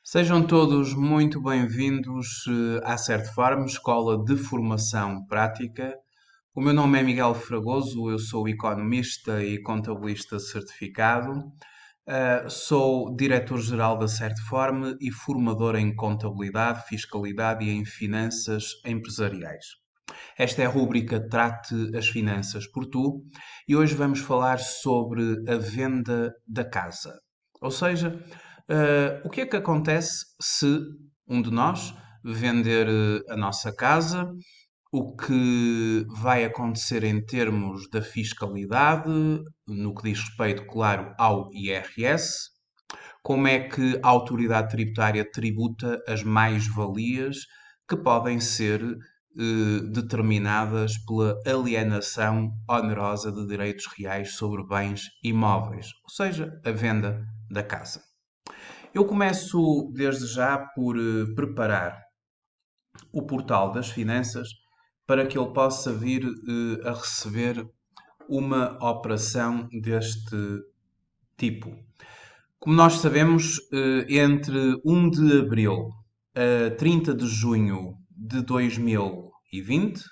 Sejam todos muito bem-vindos à Certfarm, Escola de Formação Prática. O meu nome é Miguel Fragoso, eu sou economista e contabilista certificado. Sou diretor-geral da Certfarm e formador em contabilidade, fiscalidade e em finanças empresariais. Esta é a rúbrica Trate as Finanças por Tu e hoje vamos falar sobre a venda da casa. Ou seja, o que é que acontece se um de nós vender a nossa casa? O que vai acontecer em termos da fiscalidade, no que diz respeito, claro, ao IRS? Como é que a autoridade tributária tributa as mais-valias que podem ser determinadas pela alienação onerosa de direitos reais sobre bens imóveis, ou seja, a venda da casa. Eu começo desde já por preparar o portal das finanças para que ele possa vir a receber uma operação deste tipo. Como nós sabemos, entre 1 de abril a 30 de junho de 2020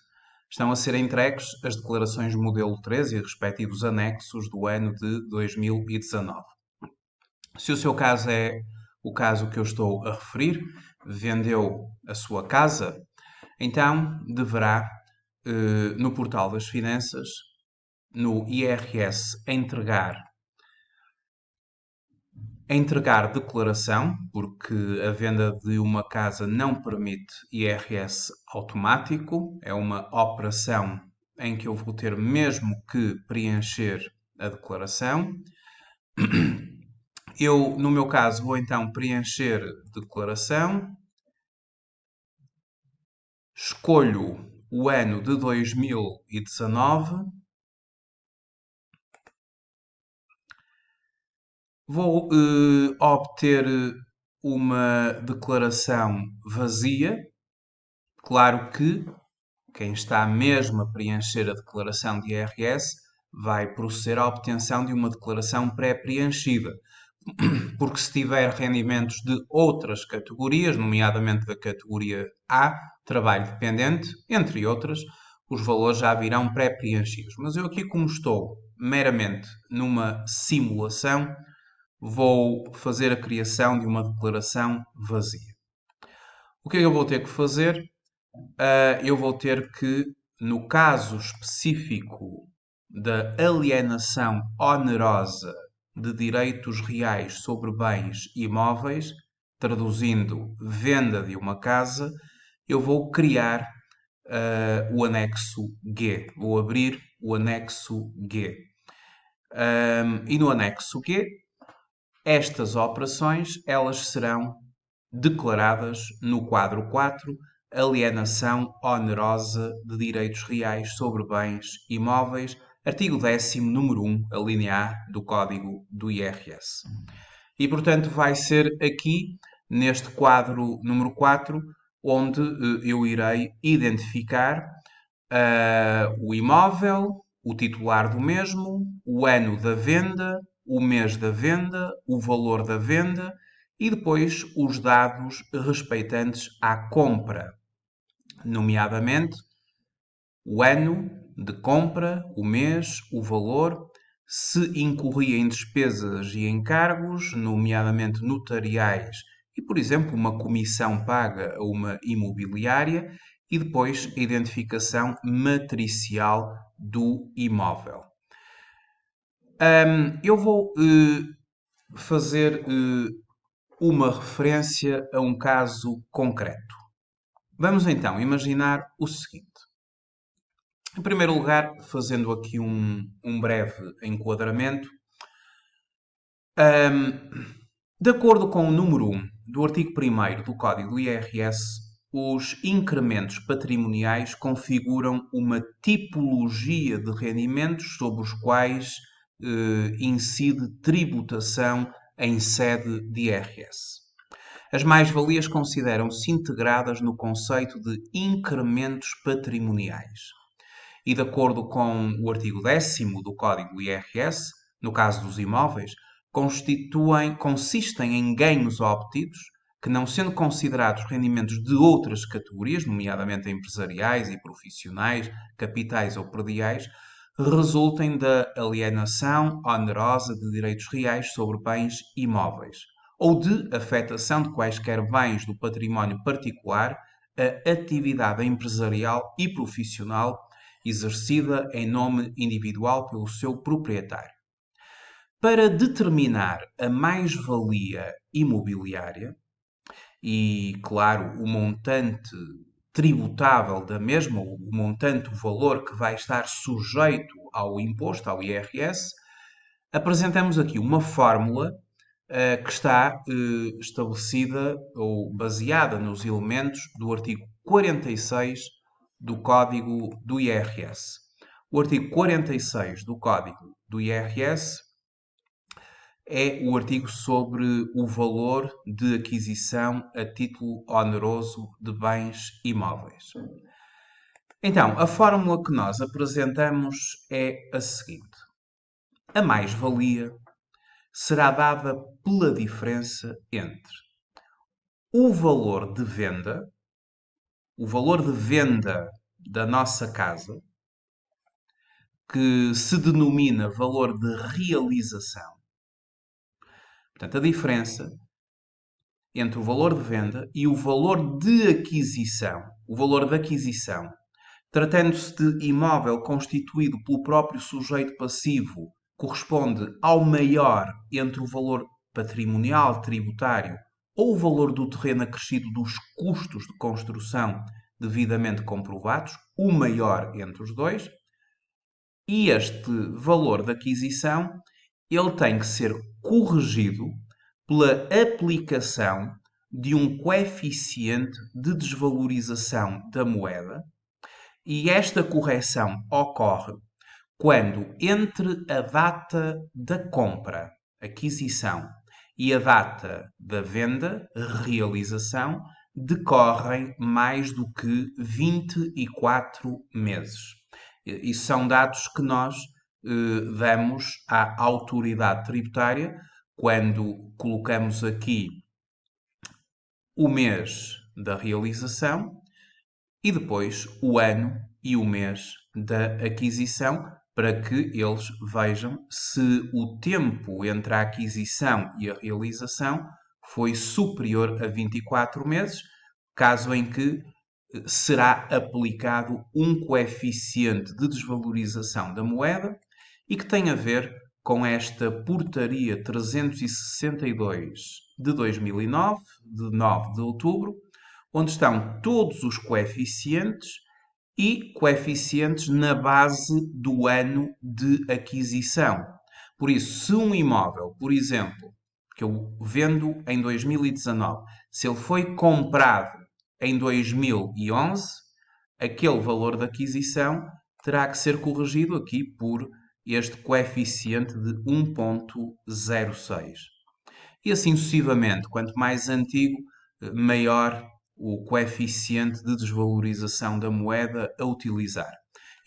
estão a ser entregues as declarações modelo 3 e respectivos anexos do ano de 2019. Se o seu caso é o caso que eu estou a referir, vendeu a sua casa, então deverá, no portal das finanças, no IRS, entregar declaração, porque a venda de uma casa não permite IRS automático, é uma operação em que eu vou ter mesmo que preencher a declaração. Eu, no meu caso, vou então preencher declaração, escolho o ano de 2019, vou obter uma declaração vazia. Claro que quem está mesmo a preencher a declaração de IRS vai proceder à obtenção de uma declaração pré-preenchida, porque se tiver rendimentos de outras categorias, nomeadamente da categoria A, trabalho dependente, entre outras, os valores já virão pré-preenchidos. Mas eu aqui, como estou meramente numa simulação, vou fazer a criação de uma declaração vazia. O que é que eu vou ter que fazer? Eu vou ter que, no caso específico da alienação onerosa de direitos reais sobre bens imóveis, traduzindo venda de uma casa, eu vou criar o anexo G. Vou abrir o anexo G. E no anexo G, estas operações elas serão declaradas no quadro 4, alienação onerosa de direitos reais sobre bens imóveis, artigo 10º, número 1, a linha A do Código do IRS. E, portanto, vai ser aqui, neste quadro número 4, onde eu irei identificar o imóvel, o titular do mesmo, o ano da venda, o mês da venda, o valor da venda e depois os dados respeitantes à compra, nomeadamente o ano de compra, o mês, o valor, se incorria em despesas e encargos, nomeadamente notariais e, por exemplo, uma comissão paga a uma imobiliária, e depois a identificação matricial do imóvel. Eu vou fazer uma referência a um caso concreto. Vamos então imaginar o seguinte. Em primeiro lugar, fazendo aqui um breve enquadramento, de acordo com o número 1 do artigo 1º do Código do IRS, os incrementos patrimoniais configuram uma tipologia de rendimentos sobre os quais incide tributação em sede de IRS. As mais-valias consideram-se integradas no conceito de incrementos patrimoniais. E de acordo com o artigo 10º do Código do IRS, no caso dos imóveis, consistem em ganhos obtidos que, não sendo considerados rendimentos de outras categorias, nomeadamente empresariais e profissionais, capitais ou prediais, resultem da alienação onerosa de direitos reais sobre bens imóveis ou de afetação de quaisquer bens do património particular a atividade empresarial e profissional exercida em nome individual pelo seu proprietário. Para determinar a mais-valia imobiliária e, claro, o montante tributável da mesma, o montante, o valor que vai estar sujeito ao imposto, ao IRS, apresentamos aqui uma fórmula que está estabelecida ou baseada nos elementos do artigo 46 do Código do IRS. O artigo 46 do Código do IRS é o artigo sobre o valor de aquisição a título oneroso de bens imóveis. Então, a fórmula que nós apresentamos é a seguinte: a mais-valia será dada pela diferença entre o valor de venda da nossa casa, que se denomina valor de realização. Portanto, a diferença entre o valor de venda e o valor de aquisição. O valor de aquisição, tratando-se de imóvel constituído pelo próprio sujeito passivo, corresponde ao maior entre o valor patrimonial tributário ou o valor do terreno acrescido dos custos de construção devidamente comprovados, o maior entre os dois. E este valor de aquisição, ele tem que ser corrigido pela aplicação de um coeficiente de desvalorização da moeda, e esta correção ocorre quando entre a data da compra, aquisição, e a data da venda, realização, decorrem mais do que 24 meses. E são dados que nós damos à autoridade tributária quando colocamos aqui o mês da realização e depois o ano e o mês da aquisição, para que eles vejam se o tempo entre a aquisição e a realização foi superior a 24 meses, caso em que será aplicado um coeficiente de desvalorização da moeda e que tem a ver com esta Portaria 362 de 2009, de 9 de outubro, onde estão todos os coeficientes e coeficientes na base do ano de aquisição. Por isso, se um imóvel, por exemplo, que eu vendo em 2019, se ele foi comprado em 2011, aquele valor de aquisição terá que ser corrigido aqui por este coeficiente de 1,06. E assim sucessivamente, quanto mais antigo, maior o coeficiente de desvalorização da moeda a utilizar.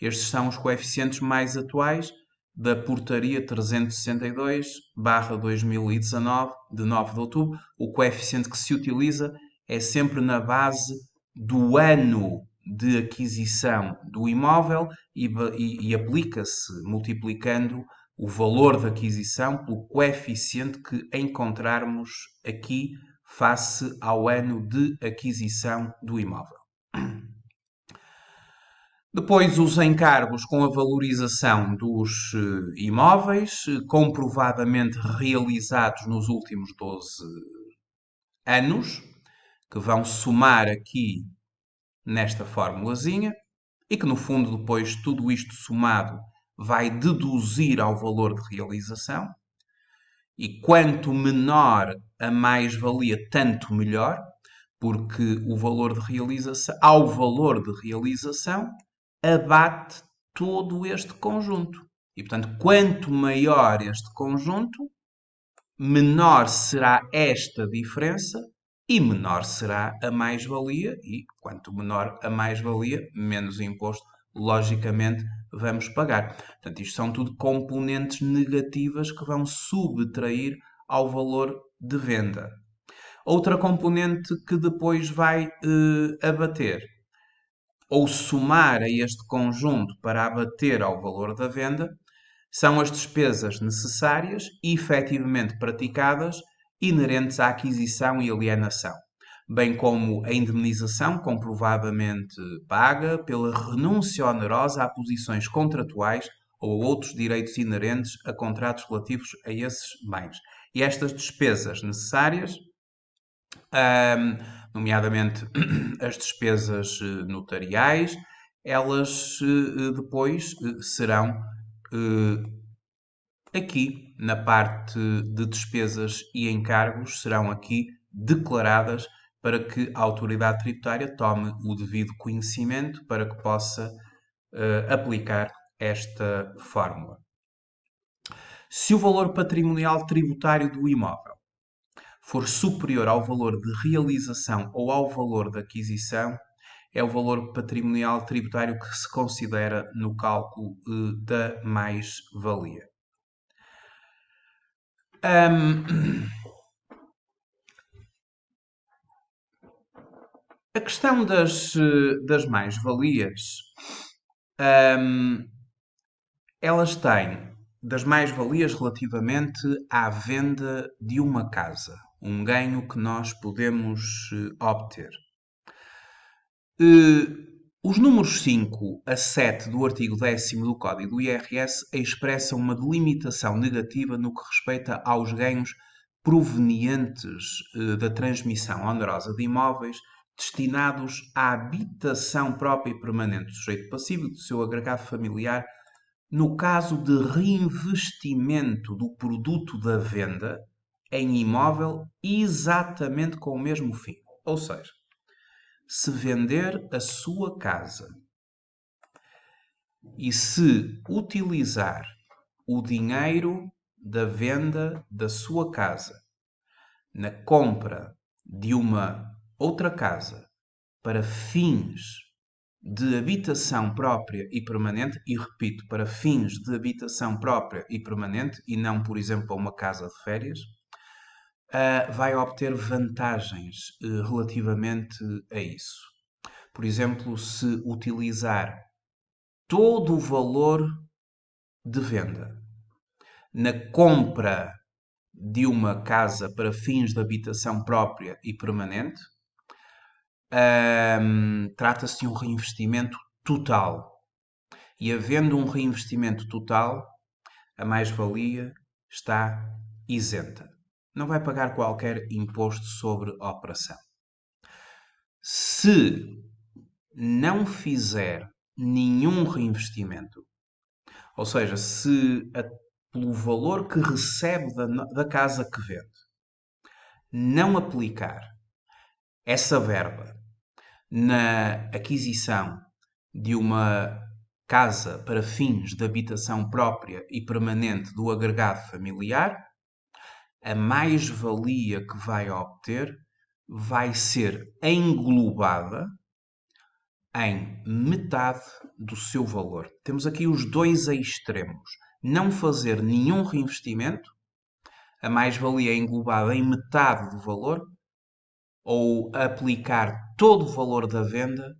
Estes são os coeficientes mais atuais da Portaria 362/2019, de 9 de outubro. O coeficiente que se utiliza é sempre na base do ano de aquisição do imóvel e aplica-se multiplicando o valor de aquisição pelo coeficiente que encontrarmos aqui face ao ano de aquisição do imóvel. Depois, os encargos com a valorização dos imóveis, comprovadamente realizados nos últimos 12 anos, que vão somar aqui nesta formulazinha, e que no fundo depois tudo isto somado vai deduzir ao valor de realização. E quanto menor a mais-valia, tanto melhor, porque o valor de realização, ao valor de realização, abate todo este conjunto. E, portanto, quanto maior este conjunto, menor será esta diferença e menor será a mais-valia. E quanto menor a mais-valia, menos imposto, logicamente, vamos pagar. Portanto, isto são tudo componentes negativas que vão subtrair ao valor de venda. Outra componente que depois vai abater ou somar a este conjunto para abater ao valor da venda são as despesas necessárias e efetivamente praticadas inerentes à aquisição e alienação, bem como a indemnização comprovadamente paga pela renúncia onerosa a posições contratuais ou a outros direitos inerentes a contratos relativos a esses bens. E estas despesas necessárias, nomeadamente as despesas notariais, elas depois serão aqui na parte de despesas e encargos, serão aqui declaradas para que a autoridade tributária tome o devido conhecimento para que possa aplicar esta fórmula. Se o valor patrimonial tributário do imóvel for superior ao valor de realização ou ao valor de aquisição, é o valor patrimonial tributário que se considera no cálculo da mais-valia. A questão das mais-valias, elas têm das mais-valias relativamente à venda de uma casa, um ganho que nós podemos obter. Os números 5 a 7 do artigo 10º do Código do IRS expressam uma delimitação negativa no que respeita aos ganhos provenientes da transmissão onerosa de imóveis destinados à habitação própria e permanente do sujeito passivo e do seu agregado familiar, no caso de reinvestimento do produto da venda em imóvel exatamente com o mesmo fim. Ou seja, se vender a sua casa e se utilizar o dinheiro da venda da sua casa na compra de uma outra casa para fins de habitação própria e permanente, e repito, para fins de habitação própria e permanente, e não, por exemplo, uma casa de férias, vai obter vantagens relativamente a isso. Por exemplo, se utilizar todo o valor de venda na compra de uma casa para fins de habitação própria e permanente, trata-se de um reinvestimento total. E havendo um reinvestimento total, a mais-valia está isenta. Não vai pagar qualquer imposto sobre a operação. Se não fizer nenhum reinvestimento, ou seja, se pelo valor que recebe da casa que vende, não aplicar essa verba na aquisição de uma casa para fins de habitação própria e permanente do agregado familiar, a mais-valia que vai obter vai ser englobada em metade do seu valor. Temos aqui os dois extremos. Não fazer nenhum reinvestimento, a mais-valia é englobada em metade do valor, ou aplicar todo o valor da venda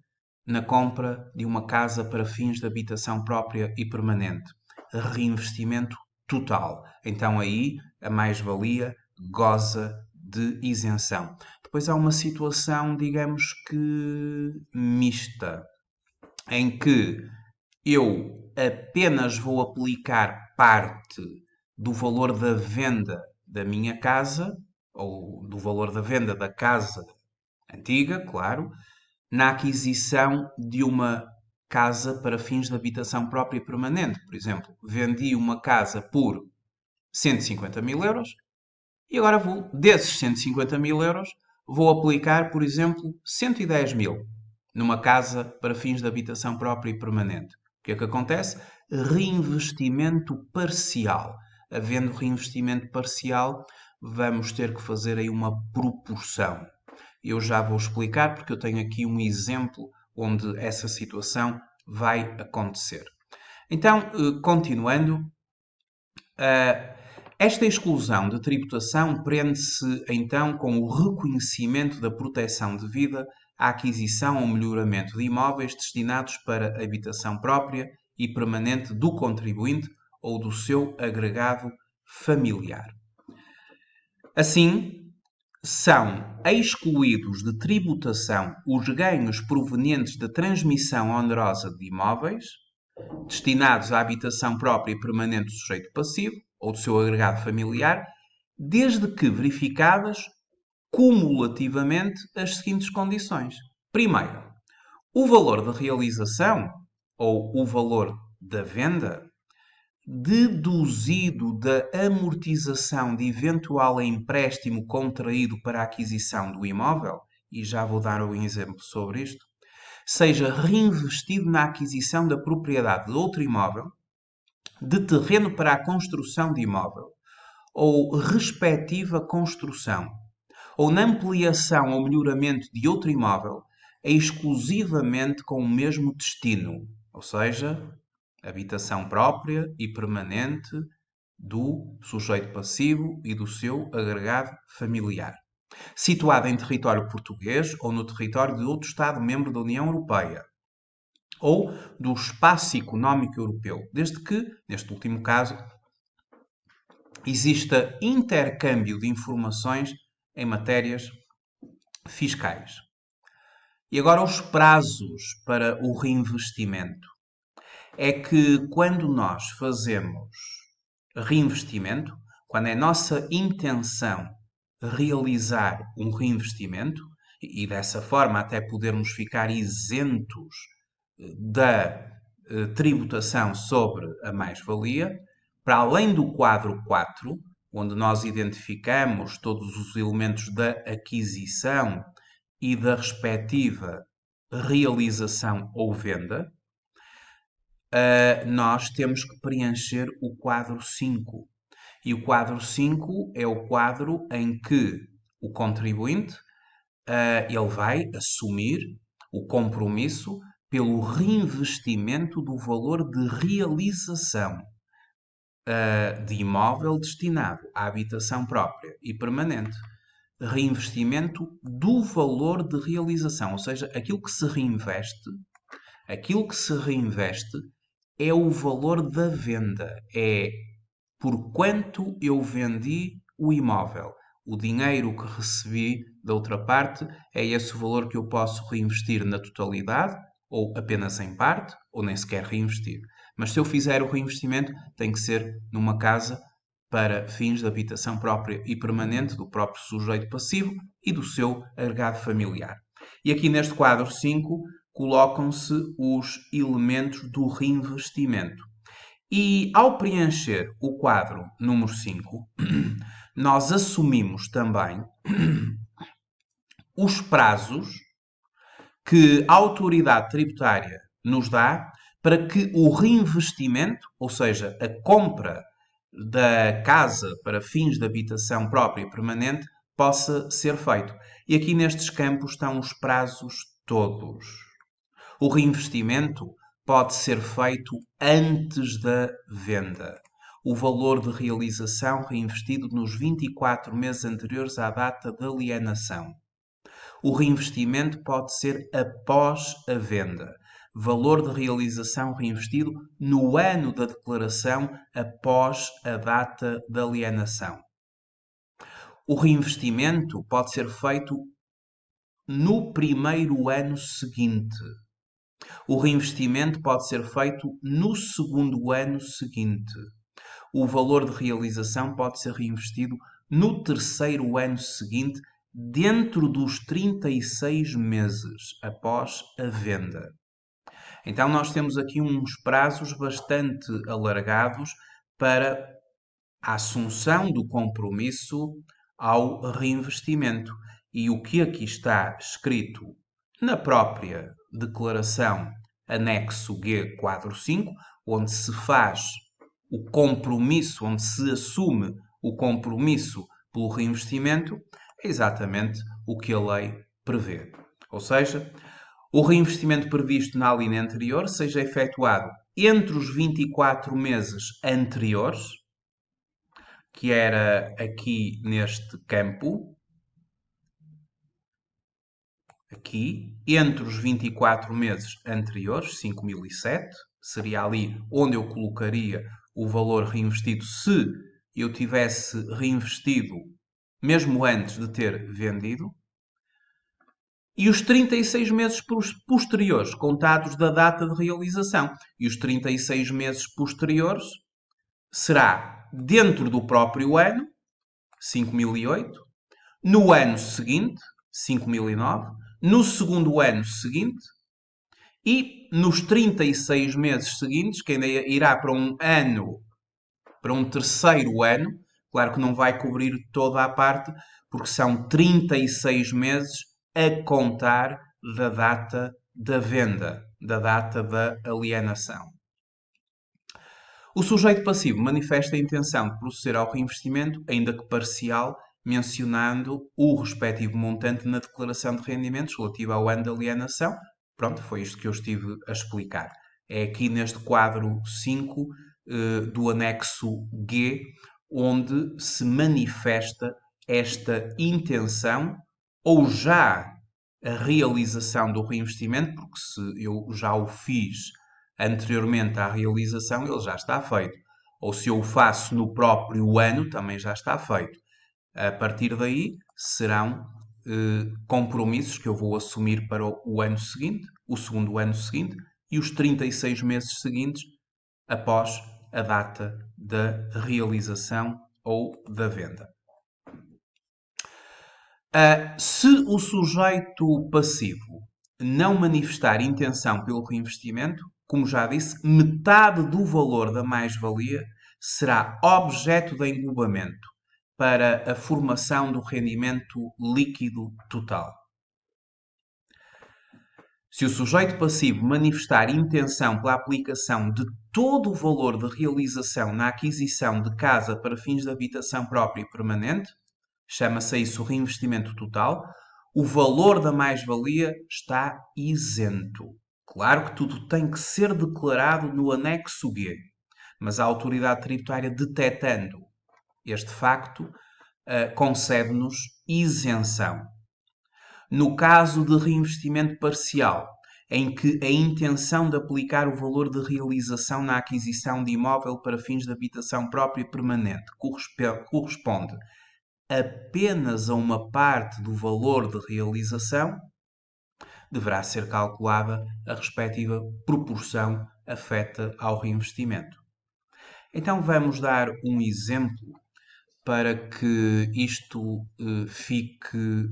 na compra de uma casa para fins de habitação própria e permanente. Reinvestimento total. Então aí a mais-valia goza de isenção. Depois há uma situação, digamos que mista, em que eu apenas vou aplicar parte do valor da venda da minha casa, ou do valor da venda da casa antiga, claro, na aquisição de uma casa para fins de habitação própria e permanente. Por exemplo, vendi uma casa por 150 mil euros e agora desses 150 mil euros, vou aplicar, por exemplo, 110 mil numa casa para fins de habitação própria e permanente. O que é que acontece? Reinvestimento parcial. Havendo reinvestimento parcial, vamos ter que fazer aí uma proporção. Eu já vou explicar porque eu tenho aqui um exemplo onde essa situação vai acontecer. Então, continuando, Esta exclusão de tributação prende-se então com o reconhecimento da proteção devida à aquisição ou melhoramento de imóveis destinados para habitação própria e permanente do contribuinte ou do seu agregado familiar. Assim, são excluídos de tributação os ganhos provenientes da transmissão onerosa de imóveis destinados à habitação própria e permanente do sujeito passivo ou do seu agregado familiar, desde que verificadas cumulativamente as seguintes condições. Primeiro, o valor da realização ou o valor da venda deduzido da amortização de eventual empréstimo contraído para a aquisição do imóvel, e já vou dar um exemplo sobre isto, seja reinvestido na aquisição da propriedade de outro imóvel, de terreno para a construção de imóvel, ou respectiva construção, ou na ampliação ou melhoramento de outro imóvel, exclusivamente com o mesmo destino, ou seja, habitação própria e permanente do sujeito passivo e do seu agregado familiar, situada em território português ou no território de outro Estado-membro da União Europeia ou do Espaço Económico Europeu, desde que, neste último caso, exista intercâmbio de informações em matérias fiscais. E agora os prazos para o reinvestimento. É que quando nós fazemos reinvestimento, quando é nossa intenção realizar um reinvestimento, e dessa forma até podermos ficar isentos da tributação sobre a mais-valia, para além do quadro 4, onde nós identificamos todos os elementos da aquisição e da respectiva realização ou venda, nós temos que preencher o quadro 5. E o quadro 5 é o quadro em que o contribuinte ele vai assumir o compromisso pelo reinvestimento do valor de realização de imóvel destinado à habitação própria e permanente. Reinvestimento do valor de realização, ou seja, aquilo que se reinveste é o valor da venda, é por quanto eu vendi o imóvel. O dinheiro que recebi da outra parte é esse o valor que eu posso reinvestir na totalidade, ou apenas em parte, ou nem sequer reinvestir. Mas se eu fizer o reinvestimento, tem que ser numa casa para fins de habitação própria e permanente do próprio sujeito passivo e do seu agregado familiar. E aqui neste quadro 5 colocam-se os elementos do reinvestimento. E ao preencher o quadro número 5, nós assumimos também os prazos que a autoridade tributária nos dá para que o reinvestimento, ou seja, a compra da casa para fins de habitação própria e permanente, possa ser feito. E aqui nestes campos estão os prazos todos. O reinvestimento pode ser feito antes da venda. O valor de realização reinvestido nos 24 meses anteriores à data de alienação. O reinvestimento pode ser após a venda. Valor de realização reinvestido no ano da declaração após a data de alienação. O reinvestimento pode ser feito no primeiro ano seguinte. O reinvestimento pode ser feito no segundo ano seguinte. O valor de realização pode ser reinvestido no terceiro ano seguinte, dentro dos 36 meses após a venda. Então, nós temos aqui uns prazos bastante alargados para a assunção do compromisso ao reinvestimento. E o que aqui está escrito na própria declaração anexo G quadro 5, onde se faz o compromisso, onde se assume o compromisso pelo reinvestimento, é exatamente o que a lei prevê. Ou seja, o reinvestimento previsto na linha anterior seja efetuado entre os 24 meses anteriores, que era aqui neste campo, aqui, entre os 24 meses anteriores, 5.007, seria ali onde eu colocaria o valor reinvestido se eu tivesse reinvestido mesmo antes de ter vendido. E os 36 meses posteriores, contados da data de realização. E os 36 meses posteriores será dentro do próprio ano, 5.008, no ano seguinte, 5.009, no segundo ano seguinte e nos 36 meses seguintes, que ainda irá para um ano, para um terceiro ano. Claro que não vai cobrir toda a parte, porque são 36 meses a contar da data da venda, da data da alienação. O sujeito passivo manifesta a intenção de proceder ao reinvestimento, ainda que parcial, mencionando o respectivo montante na declaração de rendimentos relativa ao ano de alienação. Pronto, foi isto que eu estive a explicar. É aqui neste quadro 5 do anexo G, onde se manifesta esta intenção ou já a realização do reinvestimento, porque se eu já o fiz anteriormente à realização, ele já está feito. Ou se eu o faço no próprio ano, também já está feito. A partir daí, serão compromissos que eu vou assumir para o ano seguinte, o segundo ano seguinte e os 36 meses seguintes após a data da realização ou da venda. Se o sujeito passivo não manifestar intenção pelo reinvestimento, como já disse, metade do valor da mais-valia será objeto de englobamento para a formação do rendimento líquido total. Se o sujeito passivo manifestar intenção pela aplicação de todo o valor de realização na aquisição de casa para fins de habitação própria e permanente, chama-se isso reinvestimento total, o valor da mais-valia está isento. Claro que tudo tem que ser declarado no anexo G, mas a autoridade tributária, detectando este facto, concede-nos isenção. No caso de reinvestimento parcial, em que a intenção de aplicar o valor de realização na aquisição de imóvel para fins de habitação própria e permanente corresponde apenas a uma parte do valor de realização, deverá ser calculada a respectiva proporção afeta ao reinvestimento. Então vamos dar um exemplo para que isto fique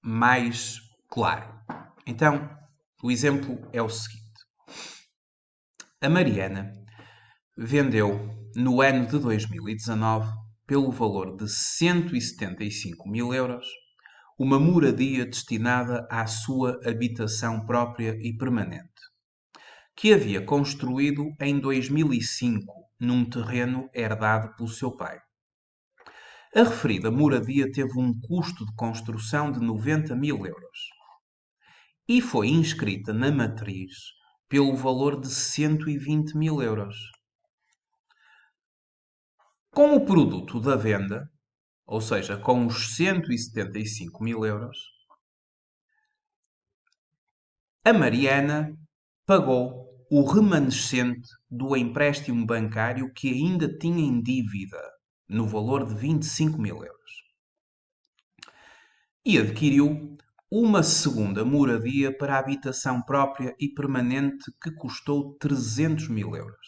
mais claro. Então, o exemplo é o seguinte. A Mariana vendeu no ano de 2019, pelo valor de 175.000 euros, uma moradia destinada à sua habitação própria e permanente, que havia construído em 2005 num terreno herdado pelo seu pai. A referida moradia teve um custo de construção de 90.000 euros e foi inscrita na matriz pelo valor de 120.000 euros. Com o produto da venda, ou seja, com os 175.000 euros, a Mariana pagou o remanescente do empréstimo bancário que ainda tinha em dívida, no valor de 25.000 euros. E adquiriu uma segunda moradia para a habitação própria e permanente que custou 300.000 euros,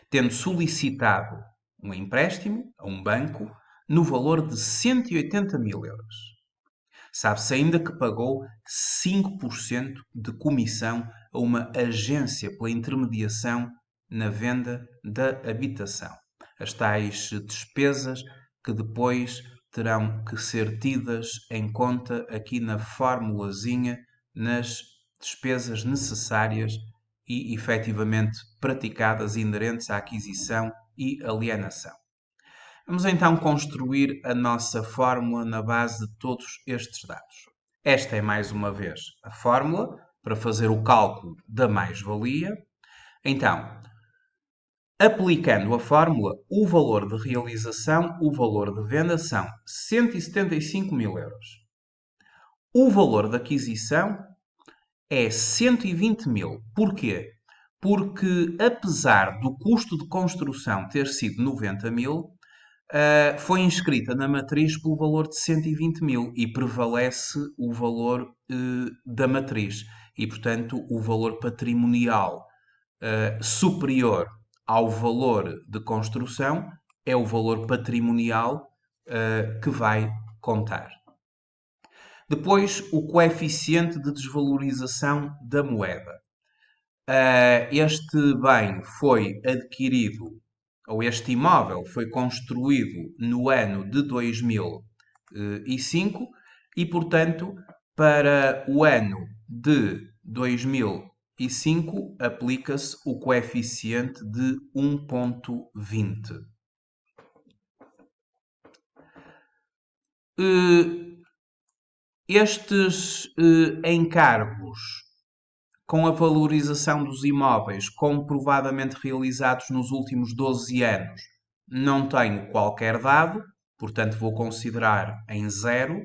tendo solicitado um empréstimo a um banco no valor de 180.000 euros. Sabe-se ainda que pagou 5% de comissão a uma agência pela intermediação na venda da habitação. As tais despesas que depois terão que ser tidas em conta aqui na formulazinha nas despesas necessárias e efetivamente praticadas inerentes à aquisição e alienação. Vamos então construir a nossa fórmula na base de todos estes dados. Esta é mais uma vez a fórmula para fazer o cálculo da mais-valia. Então, Aplicando a fórmula, o valor de realização, o valor de venda são 175 mil euros. O valor de aquisição é 120 mil. Porquê? Porque, apesar do custo de construção ter sido 90 mil, foi inscrita na matriz pelo valor de 120 mil e prevalece o valor da matriz. E, portanto, o valor patrimonial superior ao valor de construção é o valor patrimonial que vai contar. Depois, o coeficiente de desvalorização da moeda. Este bem foi adquirido, ou este imóvel foi construído no ano de 2005 e, portanto, para o ano de 2005 aplica-se o coeficiente de 1,20. Estes encargos com a valorização dos imóveis comprovadamente realizados nos últimos 12 anos, não tenho qualquer dado, portanto vou considerar em zero.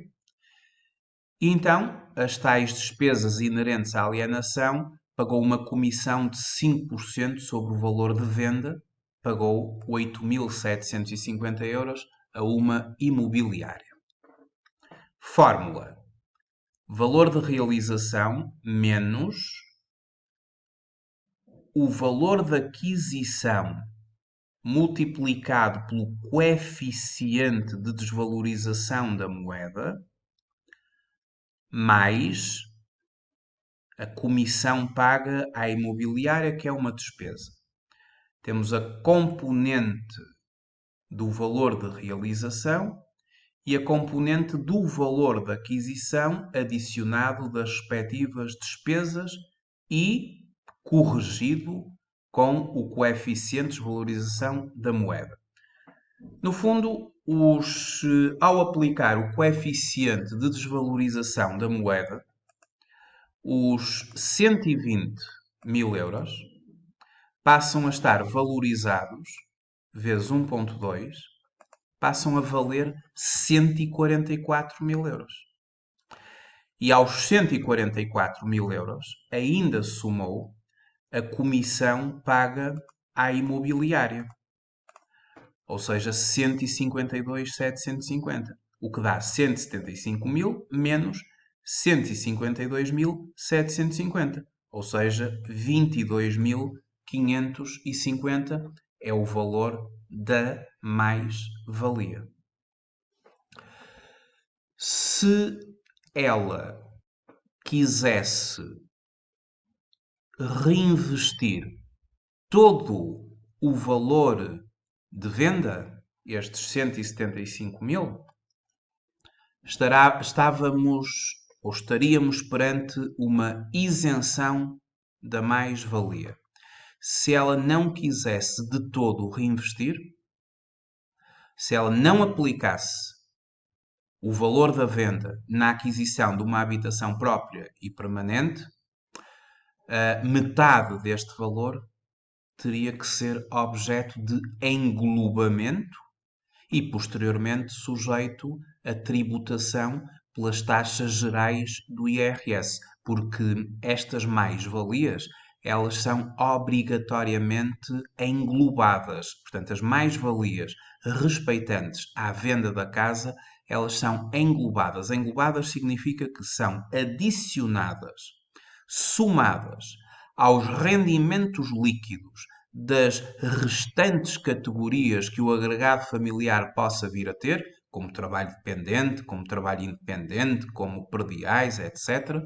E então, as tais despesas inerentes à alienação pagou uma comissão de 5% sobre o valor de venda, pagou 8.750 euros a uma imobiliária. Fórmula: valor de realização menos o valor de aquisição multiplicado pelo coeficiente de desvalorização da moeda, mais a comissão paga à imobiliária, que é uma despesa. Temos a componente do valor de realização e a componente do valor da aquisição adicionado das respectivas despesas e corrigido com o coeficiente de desvalorização da moeda. No fundo, ao aplicar o coeficiente de desvalorização da moeda, os 120 mil euros passam a estar valorizados, vezes 1,2, passam a valer 144 mil euros. E aos 144 mil euros ainda somou a comissão paga à imobiliária, ou seja, 152.750, o que dá 175 mil menos 152.750, ou seja, 22.550 é o valor da mais-valia. Se ela quisesse reinvestir todo o valor de venda, estes 175 mil, estaríamos perante uma isenção da mais-valia. Se ela não quisesse de todo reinvestir, se ela não aplicasse o valor da venda na aquisição de uma habitação própria e permanente, metade deste valor teria que ser objeto de englobamento e, posteriormente, sujeito a tributação pelas taxas gerais do IRS, porque estas mais-valias, elas são obrigatoriamente englobadas. Portanto, as mais-valias respeitantes à venda da casa, elas são englobadas. Englobadas significa que são adicionadas, somadas aos rendimentos líquidos das restantes categorias que o agregado familiar possa vir a ter, como trabalho dependente, como trabalho independente, como perdiais, etc.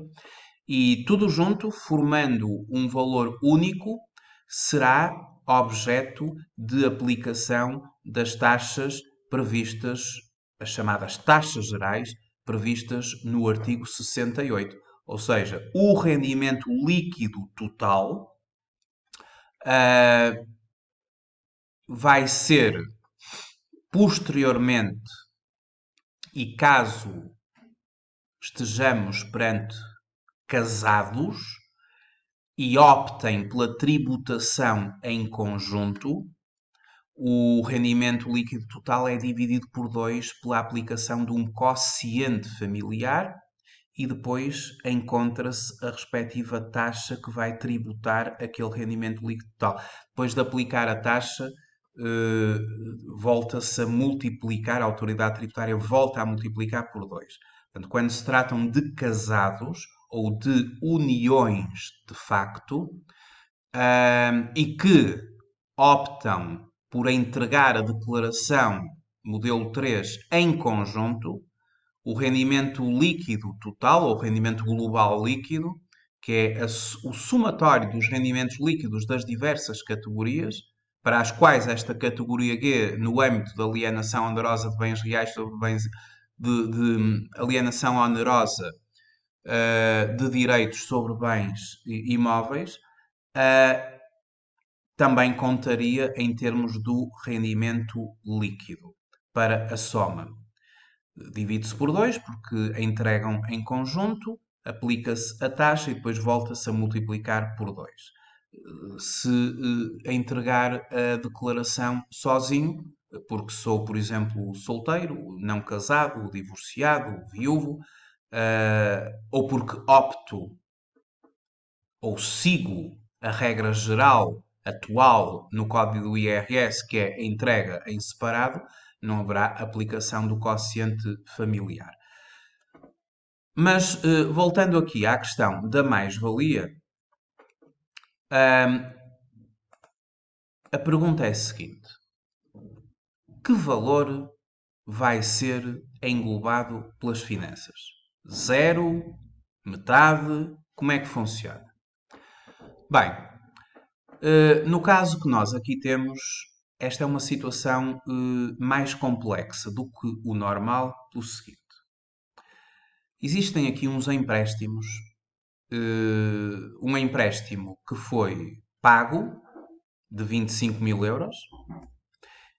E tudo junto, formando um valor único, será objeto de aplicação das taxas previstas, as chamadas taxas gerais, previstas no artigo 68. Ou seja, o rendimento líquido total vai ser posteriormente, e caso estejamos perante casados, e optem pela tributação em conjunto, o rendimento líquido total é dividido por 2 pela aplicação de um quociente familiar e depois encontra-se a respectiva taxa que vai tributar aquele rendimento líquido total. Depois de aplicar a taxa, volta-se a multiplicar, a autoridade tributária volta a multiplicar por 2. Portanto, quando se tratam de casados ou de uniões de facto, e que optam por entregar a declaração modelo 3 em conjunto, o rendimento líquido total, ou rendimento global líquido, que é o somatório dos rendimentos líquidos das diversas categorias, para as quais esta categoria G, no âmbito da alienação onerosa de bens reais sobre bens de alienação onerosa de direitos sobre bens imóveis, também contaria em termos do rendimento líquido para a soma. Divide-se por 2 porque entregam em conjunto, aplica-se a taxa e depois volta-se a multiplicar por 2. Se entregar a declaração sozinho, porque sou, por exemplo, solteiro, não casado, divorciado, viúvo, ou porque opto ou sigo a regra geral atual no código do IRS, que é a entrega em separado, não haverá aplicação do quociente familiar. Mas, voltando aqui à questão da mais-valia, a pergunta é a seguinte: que valor vai ser englobado pelas finanças? Zero? Metade? Como é que funciona? Bem, no caso que nós aqui temos, esta é uma situação mais complexa do que o normal, pelo seguinte. Existem aqui uns empréstimos, um empréstimo que foi pago de 25 mil euros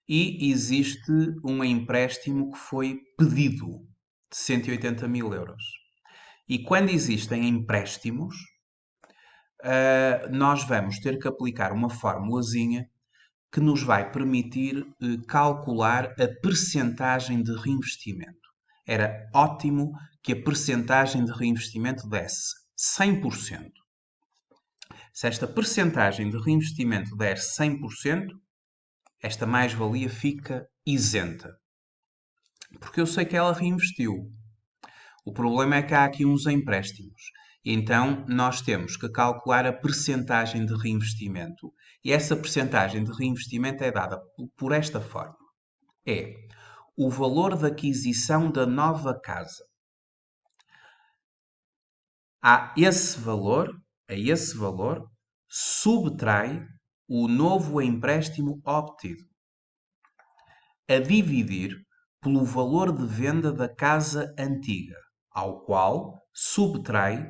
e existe um empréstimo que foi pedido de 180 mil euros. E quando existem empréstimos, nós vamos ter que aplicar uma formulazinha que nos vai permitir calcular a percentagem de reinvestimento. Era ótimo que a percentagem de reinvestimento desse 100%. Se esta percentagem de reinvestimento der 100%, esta mais-valia fica isenta. Porque eu sei que ela reinvestiu. O problema é que há aqui uns empréstimos. E então nós temos que calcular a percentagem de reinvestimento. E essa percentagem de reinvestimento é dada por esta forma. É o valor de aquisição da nova casa. A esse valor, subtrai o novo empréstimo obtido, a dividir pelo valor de venda da casa antiga, ao qual subtrai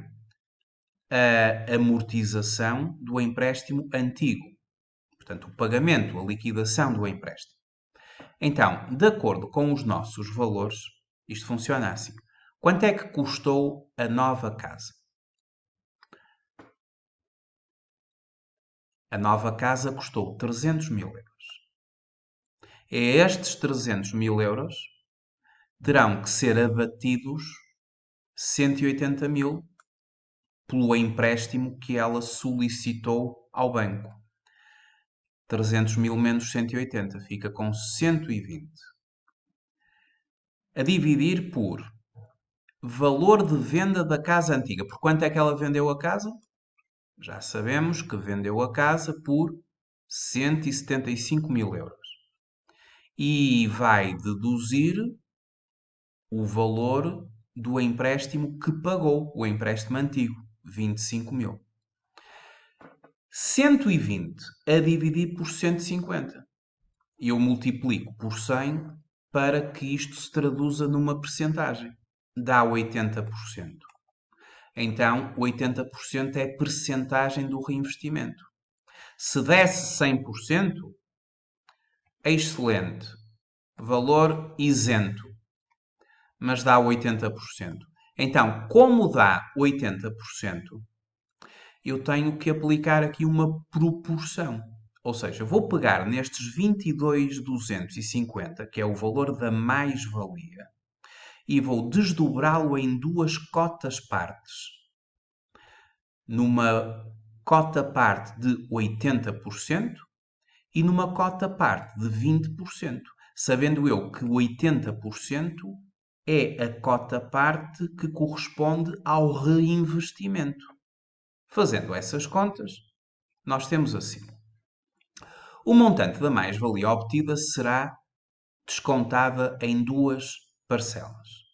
a amortização do empréstimo antigo. Portanto, o pagamento, a liquidação do empréstimo. Então, de acordo com os nossos valores, isto funciona assim. Quanto é que custou a nova casa? A nova casa custou 300 mil euros. E estes 300 mil euros terão que ser abatidos 180 mil pelo empréstimo que ela solicitou ao banco. 300 mil menos 180 fica com 120. A dividir por valor de venda da casa antiga. Por quanto é que ela vendeu a casa? Já sabemos que vendeu a casa por 175 mil euros. E vai deduzir o valor do empréstimo que pagou, o empréstimo antigo, 25 mil. 120 a dividir por 150. Eu multiplico por 100 para que isto se traduza numa percentagem. Dá 80%. Então, 80% é percentagem do reinvestimento. Se desse 100%, excelente. Valor isento. Mas dá 80%. Então, como dá 80%, eu tenho que aplicar aqui uma proporção. Ou seja, vou pegar nestes 22.250, que é o valor da mais-valia, e vou desdobrá-lo em duas cotas partes. Numa cota parte de 80% e numa cota parte de 20%, sabendo eu que 80% é a cota parte que corresponde ao reinvestimento. Fazendo essas contas, nós temos assim: o montante da mais-valia obtida será descontada em duas parcelas.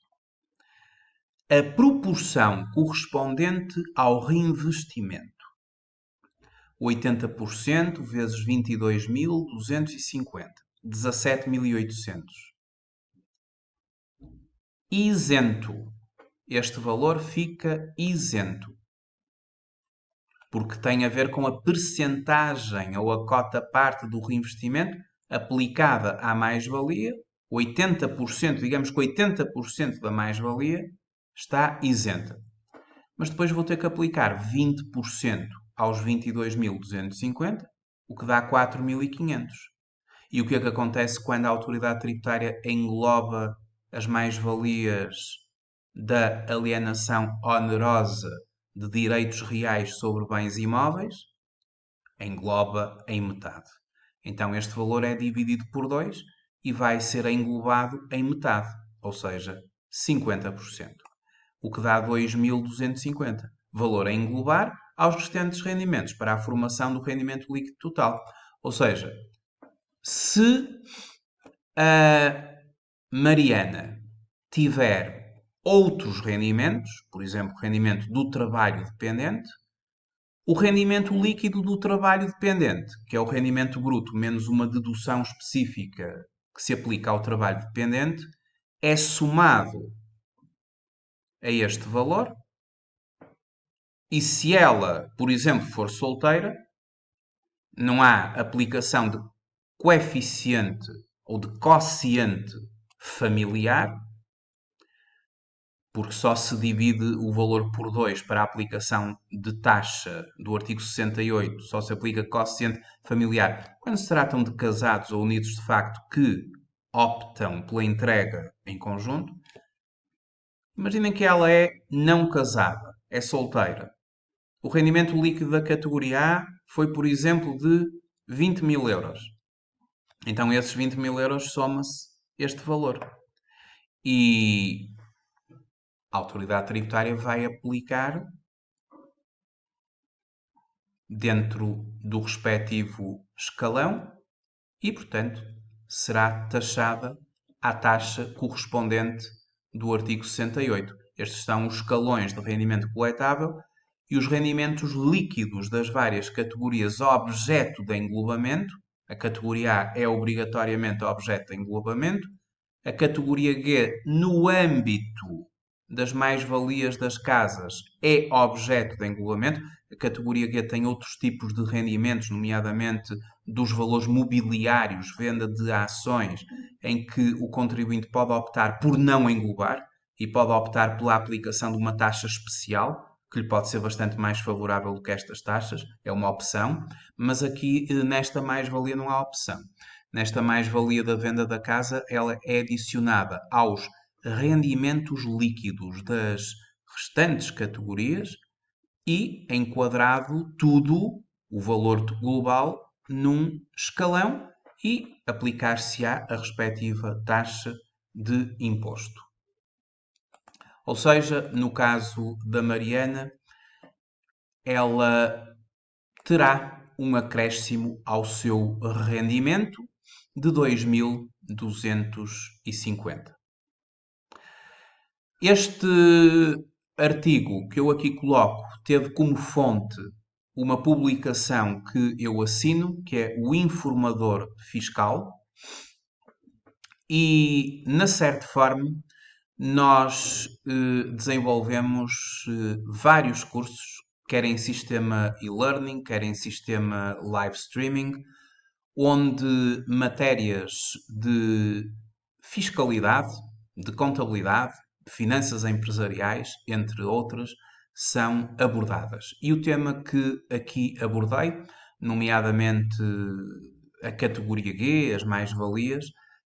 A proporção correspondente ao reinvestimento: 80% vezes 22.250, 17.800. Isento. Este valor fica isento, porque tem a ver com a percentagem ou a cota parte do reinvestimento aplicada à mais-valia. 80%, digamos que 80% da mais-valia está isenta. Mas depois vou ter que aplicar 20% aos 22.250, o que dá 4.500. E o que é que acontece quando a autoridade tributária engloba as mais-valias da alienação onerosa de direitos reais sobre bens imóveis? Engloba em metade. Então este valor é dividido por 2 e vai ser englobado em metade, ou seja, 50%. O que dá 2.250. Valor a englobar aos restantes rendimentos para a formação do rendimento líquido total. Ou seja, se a Mariana tiver outros rendimentos, por exemplo, rendimento do trabalho dependente, o rendimento líquido do trabalho dependente, que é o rendimento bruto menos uma dedução específica que se aplica ao trabalho dependente, é somado a este valor. E se ela, por exemplo, for solteira, não há aplicação de coeficiente ou de quociente familiar, porque só se divide o valor por 2 para a aplicação de taxa do artigo 68, só se aplica quociente familiar quando se tratam de casados ou unidos de facto que optam pela entrega em conjunto. Imaginem que ela é não casada, é solteira. O rendimento líquido da categoria A foi, por exemplo, de 20.000 euros. Então, esses 20.000 euros soma-se este valor. E a autoridade tributária vai aplicar, dentro do respectivo escalão, e, portanto, será taxada à taxa correspondente do artigo 68. Estes são os escalões de rendimento coletável e os rendimentos líquidos das várias categorias objeto de englobamento. A categoria A é obrigatoriamente objeto de englobamento. A categoria G, no âmbito das mais-valias das casas, é objeto de englobamento. A categoria G tem outros tipos de rendimentos, nomeadamente dos valores mobiliários, venda de ações, em que o contribuinte pode optar por não englobar e pode optar pela aplicação de uma taxa especial, que lhe pode ser bastante mais favorável do que estas taxas, é uma opção, mas aqui nesta mais-valia não há opção. Nesta mais-valia da venda da casa, ela é adicionada aos rendimentos líquidos das restantes categorias e enquadrado tudo, o valor global, num escalão e aplicar-se-á a respectiva taxa de imposto. Ou seja, no caso da Mariana, ela terá um acréscimo ao seu rendimento de 2.250. Este artigo que eu aqui coloco teve como fonte uma publicação que eu assino, que é o Informador Fiscal, e na CertForm nós desenvolvemos vários cursos, quer em sistema e-learning, quer em sistema live streaming, onde matérias de fiscalidade, de contabilidade, de finanças empresariais, entre outras, são abordadas. E o tema que aqui abordei, nomeadamente a categoria G, as mais-valias,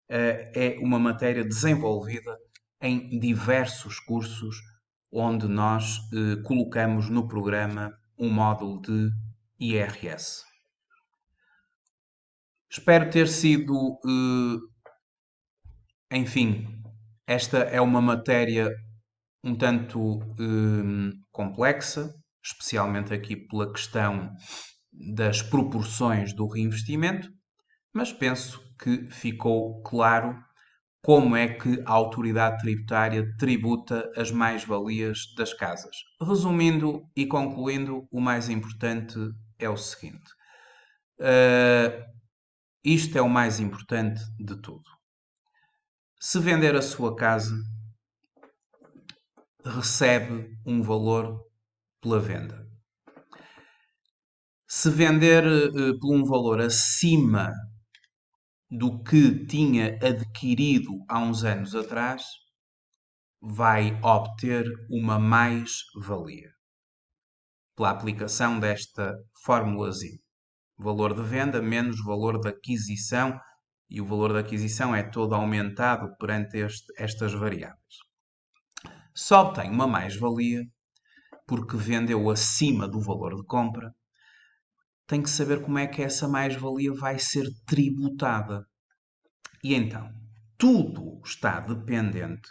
é uma matéria desenvolvida em diversos cursos onde nós colocamos no programa um módulo de IRS. Espero ter sido, enfim, esta é uma matéria um tanto complexa, especialmente aqui pela questão das proporções do reinvestimento, mas penso que ficou claro como é que a autoridade tributária tributa as mais-valias das casas. Resumindo e concluindo, o mais importante é o seguinte: isto é o mais importante de tudo. Se vender a sua casa, recebe um valor pela venda. Se vender por um valor acima do que tinha adquirido há uns anos atrás, vai obter uma mais-valia pela aplicação desta formulazinha. Valor de venda menos valor de aquisição, e o valor da aquisição é todo aumentado perante estas variáveis. Só tem uma mais-valia porque vendeu acima do valor de compra. Tem que saber como é que essa mais-valia vai ser tributada. E então, tudo está dependente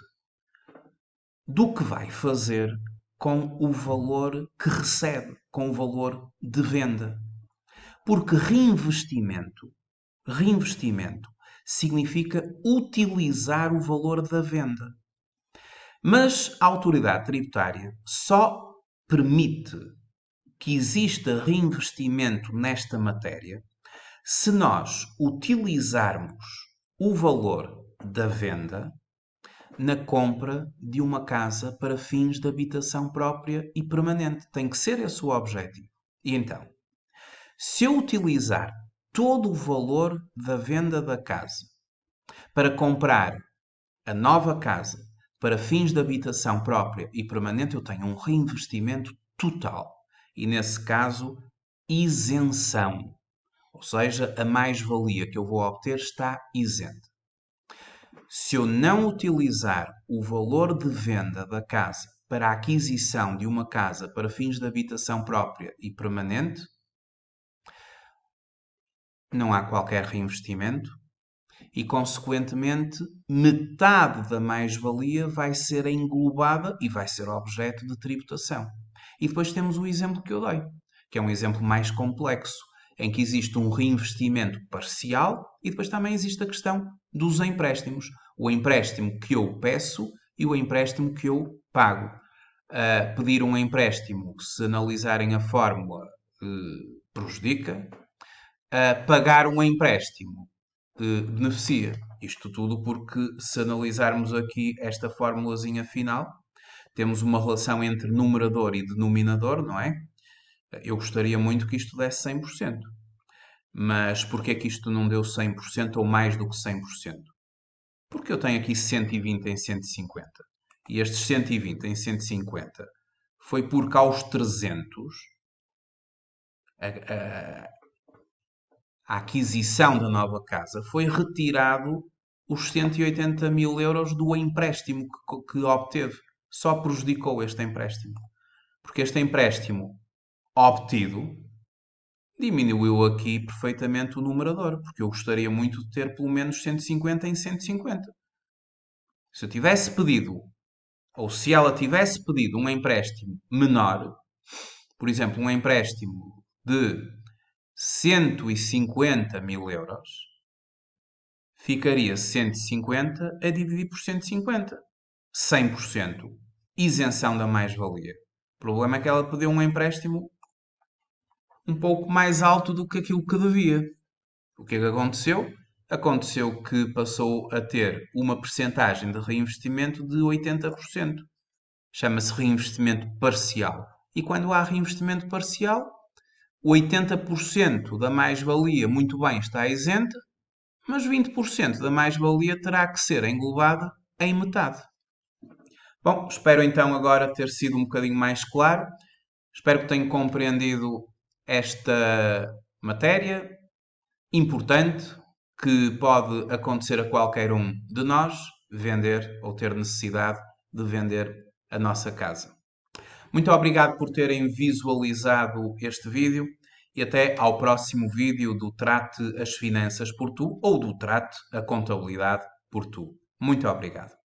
do que vai fazer com o valor que recebe, com o valor de venda. Porque reinvestimento significa utilizar o valor da venda. Mas a autoridade tributária só permite que exista reinvestimento nesta matéria se nós utilizarmos o valor da venda na compra de uma casa para fins de habitação própria e permanente. Tem que ser esse o objetivo. E então, se eu utilizar todo o valor da venda da casa para comprar a nova casa para fins de habitação própria e permanente, eu tenho um reinvestimento total. E nesse caso, isenção. Ou seja, a mais-valia que eu vou obter está isenta. Se eu não utilizar o valor de venda da casa para a aquisição de uma casa para fins de habitação própria e permanente, não há qualquer reinvestimento e, consequentemente, metade da mais-valia vai ser englobada e vai ser objeto de tributação. E depois temos o exemplo que eu dei, que é um exemplo mais complexo, em que existe um reinvestimento parcial e depois também existe a questão dos empréstimos. O empréstimo que eu peço e o empréstimo que eu pago. Pedir um empréstimo, se analisarem a fórmula, prejudica. Pagar um empréstimo beneficia. Isto tudo porque, se analisarmos aqui esta formulazinha final, temos uma relação entre numerador e denominador, não é? Eu gostaria muito que isto desse 100%. Mas porquê é que isto não deu 100% ou mais do que 100%? Porque eu tenho aqui 120 em 150. E estes 120 em 150 foi porque aos 300 a aquisição da nova casa foi retirado os 180 mil euros do empréstimo que obteve. Só prejudicou este empréstimo. Porque este empréstimo obtido diminuiu aqui perfeitamente o numerador, porque eu gostaria muito de ter pelo menos 150 em 150. Se eu tivesse pedido, ou se ela tivesse pedido um empréstimo menor, por exemplo, um empréstimo de 150 mil euros, ficaria 150 a dividir por 150. 100%. Isenção da mais-valia. O problema é que ela pediu um empréstimo um pouco mais alto do que aquilo que devia. O que é que aconteceu? Aconteceu que passou a ter uma percentagem de reinvestimento de 80%. Chama-se reinvestimento parcial. E quando há reinvestimento parcial, 80% da mais-valia muito bem está isenta, mas 20% da mais-valia terá que ser englobada em metade. Bom, espero então agora ter sido um bocadinho mais claro. Espero que tenham compreendido esta matéria importante que pode acontecer a qualquer um de nós vender ou ter necessidade de vender a nossa casa. Muito obrigado por terem visualizado este vídeo e até ao próximo vídeo do Trate as Finanças por Tu ou do Trate a Contabilidade por Tu. Muito obrigado.